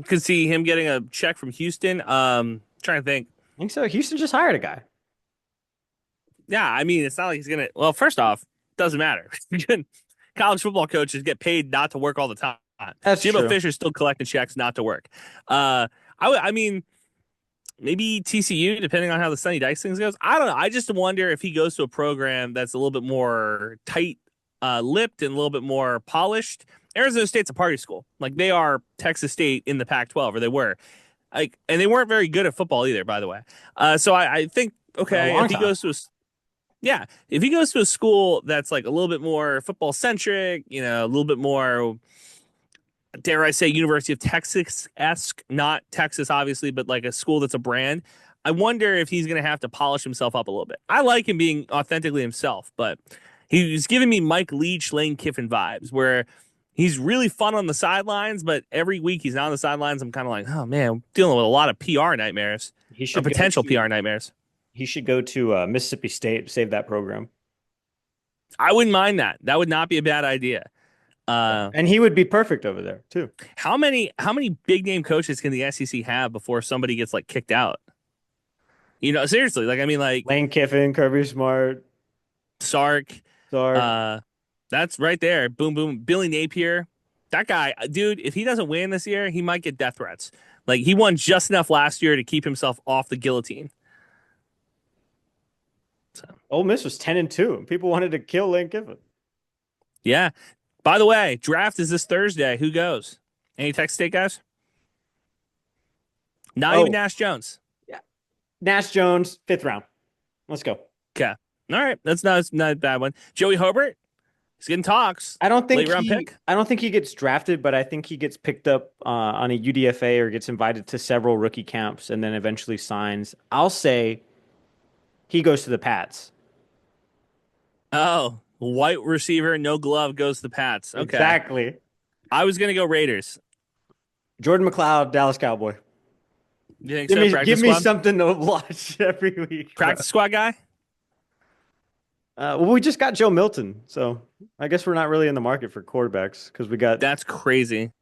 Could see him getting a check from Houston. Trying to think. I think so. Houston just hired a guy. Yeah, I mean, it's not like he's gonna. Well, first off, doesn't matter. College football coaches get paid not to work all the time. That's Jimbo true. Fisher's still collecting checks not to work. I mean, maybe TCU, depending on how the Sonny Dykes things goes. I don't know. I just wonder if he goes to a program that's a little bit more tight lipped and a little bit more polished. Arizona State's a party school. Like, they are Texas State in the Pac-12, or they were. And they weren't very good at football either, by the way. So I think, okay, if he goes to if he goes to a school that's like a little bit more football centric, a little bit more, dare I say, University of Texas-esque, not Texas, obviously, but like a school that's a brand. I wonder if he's going to have to polish himself up a little bit. I like him being authentically himself, but he's giving me Mike Leach, Lane Kiffin vibes, where he's really fun on the sidelines, but every week he's not on the sidelines. I'm kind of like, oh man, I'm dealing with a lot of PR nightmares, or potential PR nightmares. He should go to Mississippi State, save that program. I wouldn't mind that. That would not be a bad idea. And he would be perfect over there too. How many big name coaches can the SEC have before somebody gets like kicked out? Seriously, like, I mean, like Lane Kiffin, Kirby Smart, Sark. That's right there. Boom, boom. Billy Napier. That guy, dude, if he doesn't win this year, he might get death threats. Like he won just enough last year to keep himself off the guillotine. So Ole Miss was 10-2, and people wanted to kill Lane Kiffin. yeah. By the way, draft is this Thursday. Who goes? Any Texas State guys? Not even Nash Jones. Yeah, Nash Jones, 5th round. Let's go. Okay. All right. That's not a bad one. Joey Hobart. He's getting talks. I don't think late round pick. I don't think he gets drafted, but I think he gets picked up on a UDFA or gets invited to several rookie camps and then eventually signs. I'll say he goes to the Pats. Oh, white receiver, no glove goes to the Pats. Okay. Exactly. I was gonna go Raiders. Jordan McLeod, Dallas Cowboy. You think Give me something to watch every week. Practice squad guy? Well, we just got Joe Milton, so I guess we're not really in the market for quarterbacks because we got. That's crazy.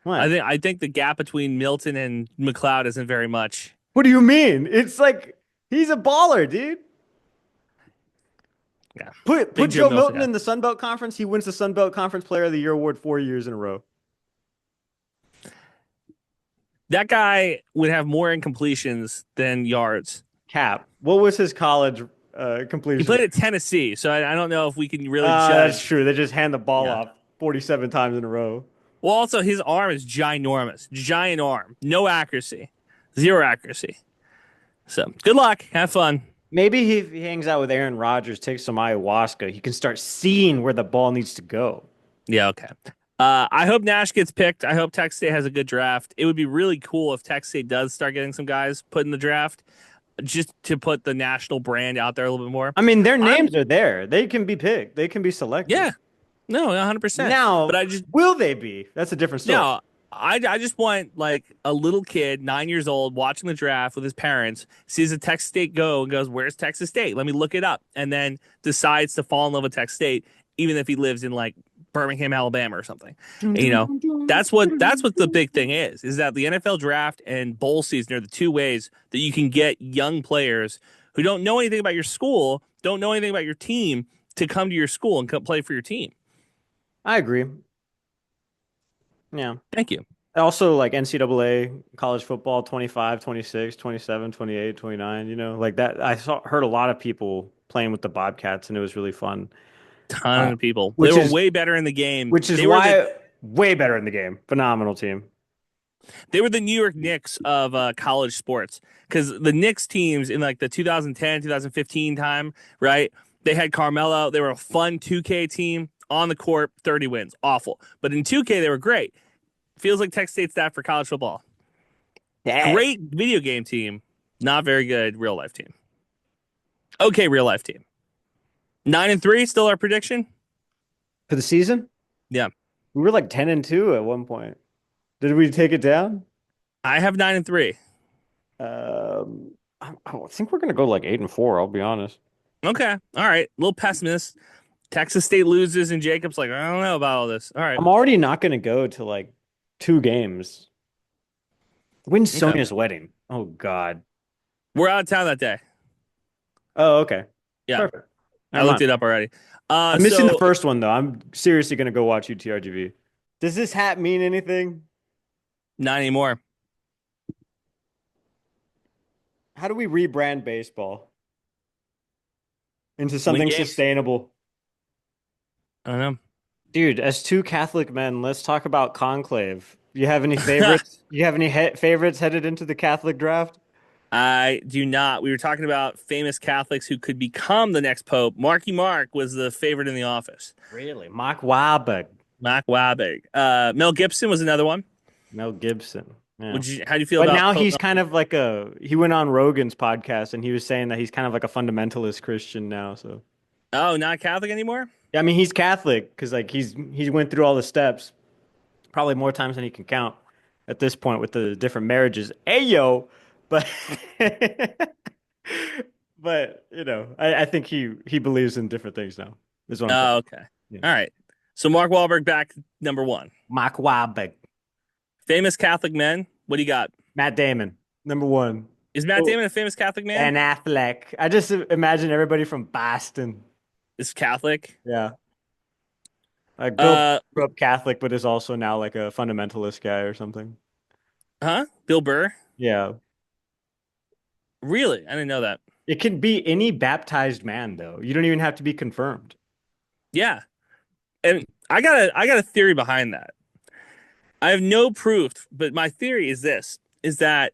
What? I think the gap between Milton and McLeod isn't very much. What do you mean? It's like he's a baller, dude. Yeah. Put Joe Milton in the Sun Belt Conference. He wins the Sun Belt Conference Player of the Year award 4 years in a row. That guy would have more incompletions than yards. Cap. What was his college completion? He played at Tennessee, so I don't know if we can really judge. That's true. They just hand the ball off 47 times in a row. Well, also, his arm is ginormous. Giant arm. No accuracy. Zero accuracy. So, good luck. Have fun. Maybe if he hangs out with Aaron Rodgers, takes some ayahuasca, he can start seeing where the ball needs to go. Yeah, okay. I hope Nash gets picked. I hope Texas State has a good draft. It would be really cool if Texas State does start getting some guys put in the draft just to put the national brand out there a little bit more. I mean, their names are there. They can be picked. They can be selected. Yeah. No, 100%. Now, but will they be? That's a different story. No, I just want like a little kid, 9 years old, watching the draft with his parents, sees a Texas State go and goes, "Where's Texas State? Let me look it up," and then decides to fall in love with Texas State, even if he lives in like Birmingham, Alabama, or something. You know, that's what the big thing is that the NFL draft and bowl season are the two ways that you can get young players who don't know anything about your school, don't know anything about your team, to come to your school and come play for your team. I agree. Yeah. Thank you. Also, like NCAA, college football, 25, 26, 27, 28, 29, you know, like that. Heard a lot of people playing with the Bobcats, and it was really fun. Ton of people. They were way better in the game. Which is why way better in the game. Phenomenal team. They were the New York Knicks of college sports, because the Knicks teams in like the 2010, 2015 time, right? They had Carmelo. They were a fun 2K team on the court, 30 wins. Awful. But in 2K, they were great. Feels like Texas State's that for college football. Yeah. Great video game team. Not very good real life team. Okay, real life team. 9-3, still our prediction for the season. Yeah, we were like 10-2 at one point. Did we take it down? I have 9-3. I think we're gonna go like 8-4. I'll be honest. Okay, all right. A little pessimist. Texas State loses, and Jacob's like, I don't know about all this. All right, I'm already not gonna go to like 2 games. When's Sonia's wedding? Oh God, we're out of town that day. Oh, okay. Yeah. Perfect. I looked it up already. I'm missing the first one, though. I'm seriously going to go watch UTRGV. Does this hat mean anything? Not anymore. How do we rebrand baseball into something sustainable? I don't know. Dude, as 2 Catholic men, let's talk about conclave. You have any favorites? You have any favorites headed into the Catholic draft? I do not. We were talking about famous Catholics who could become the next pope. Marky Mark was the favorite in the office. Really? Mark Wahlberg. Mel Gibson was another one. Mel Gibson. Yeah. How do you feel about now he's kind of like he went on Rogan's podcast and he was saying that he's kind of like a fundamentalist Christian now. So. Oh, not Catholic anymore? Yeah, I mean, he's Catholic because like he went through all the steps probably more times than he can count at this point with the different marriages. Ayo. But you know, I think he believes in different things now. Is what I'm saying. Okay. Yeah. All right. So Mark Wahlberg back number 1. Mark Wahlberg. Famous Catholic men. What do you got? Matt Damon, number 1. Is Matt Damon a famous Catholic man? And Affleck. I just imagine everybody from Boston is Catholic. Yeah. Bill grew up Catholic, but is also now like a fundamentalist guy or something. Huh? Bill Burr? Yeah. Really? I didn't know that. It can be any baptized man, though. You don't even have to be confirmed. Yeah. And I got a theory behind that. I have no proof, but my theory is this, is that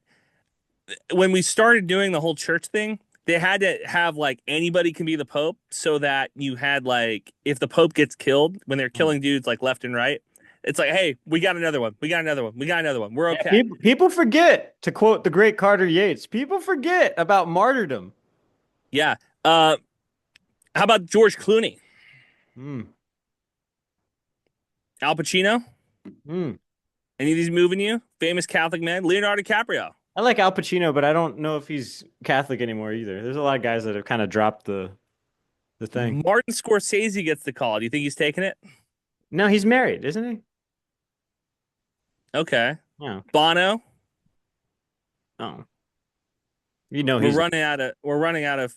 when we started doing the whole church thing, they had to have like anybody can be the Pope so that you had like, if the Pope gets killed when they're killing dudes like left and right, it's like, hey, we got another one. We got another one. We got another one. We're okay. People forget, to quote the great Carter Yates, people forget about martyrdom. Yeah. How about George Clooney? Al Pacino? Any of these moving you? Famous Catholic men? Leonardo DiCaprio. I like Al Pacino, but I don't know if he's Catholic anymore either. There's a lot of guys that have kind of dropped the thing. Martin Scorsese gets the call. Do you think he's taking it? No, he's married, isn't he? Okay. Yeah. Bono? Oh. You know we're running out of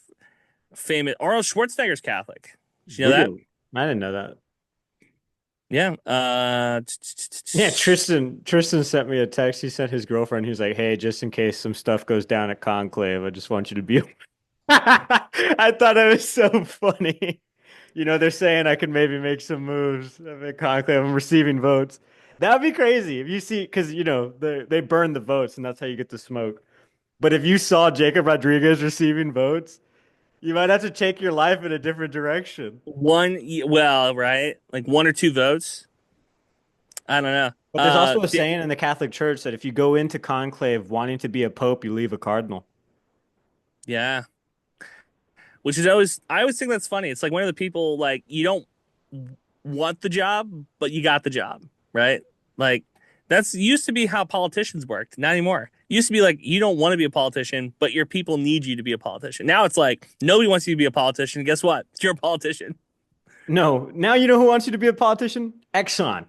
famous. Arnold Schwarzenegger's Catholic. Did you know that? I didn't know that. Yeah. Yeah, Tristan sent me a text. He sent his girlfriend. He was like, "Hey, just in case some stuff goes down at Conclave, I just want you to be." I thought it was so funny. You know, they're saying I could maybe make some moves at Conclave. I'm receiving votes. That would be crazy if you see, because you know they burn the votes, and that's how you get the smoke. But if you saw Jacob Rodriguez receiving votes, you might have to take your life in a different direction. Right? Like 1 or 2 votes. I don't know. But there's also a saying in the Catholic Church that if you go into conclave wanting to be a pope, you leave a cardinal. Yeah. Which is I always think that's funny. It's like one of the people, like, you don't want the job, but you got the job, right? Like, that's used to be how politicians worked. Not anymore. It used to be like, you don't want to be a politician, but your people need you to be a politician. Now it's like, nobody wants you to be a politician. Guess what? You're a politician. No. Now you know who wants you to be a politician? Exxon.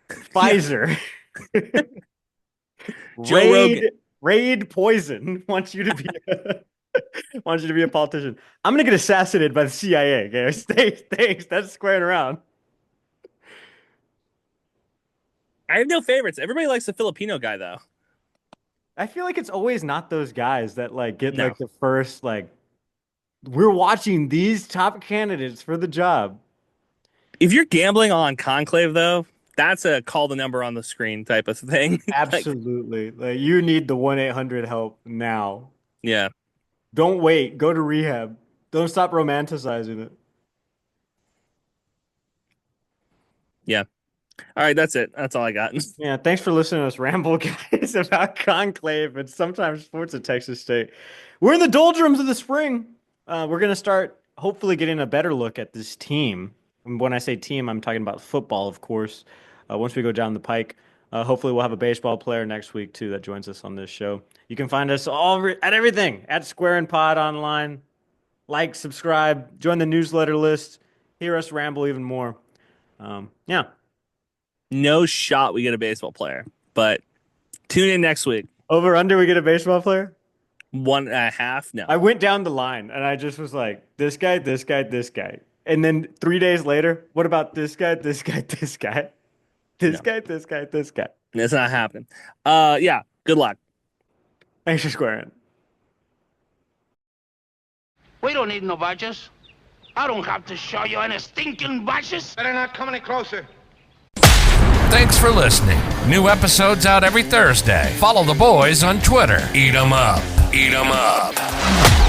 Pfizer. Joe Rogan. Raid Poison wants you to be a politician. I'm gonna get assassinated by the CIA, guys. Thanks. That's squaring around. I have no favorites. Everybody likes the Filipino guy, though. I feel like it's always not those guys that like get like the first like. We're watching these top candidates for the job. If you're gambling on Conclave, though, that's a call the number on the screen type of thing. Absolutely. Like you need the 1-800 help now. Yeah. Don't wait. Go to rehab. Don't stop romanticizing it. Yeah. All right, that's it. That's all I got. Yeah, thanks for listening to us ramble, guys, about Conclave and sometimes sports at Texas State. We're in the doldrums of the spring. We're going to start hopefully getting a better look at this team. And when I say team, I'm talking about football, of course. Once we go down the pike, hopefully we'll have a baseball player next week, too, that joins us on this show. You can find us all at everything, at Squarin Pod online. Like, subscribe, join the newsletter list, hear us ramble even more. Yeah. No shot we get a baseball player, but tune in next week. Over under, we get a baseball player? 1.5? No. I went down the line and I just was like, this guy, this guy, this guy. And then 3 days later, what about this guy, this guy, this guy? This guy, this guy, this guy. It's not happening. Yeah, good luck. Thanks for squaring. We don't need no badges. I don't have to show you any stinking badges. Better not come any closer. Thanks for listening. New episodes out every Thursday. Follow the boys on Twitter. Eat 'em up. Eat 'em up.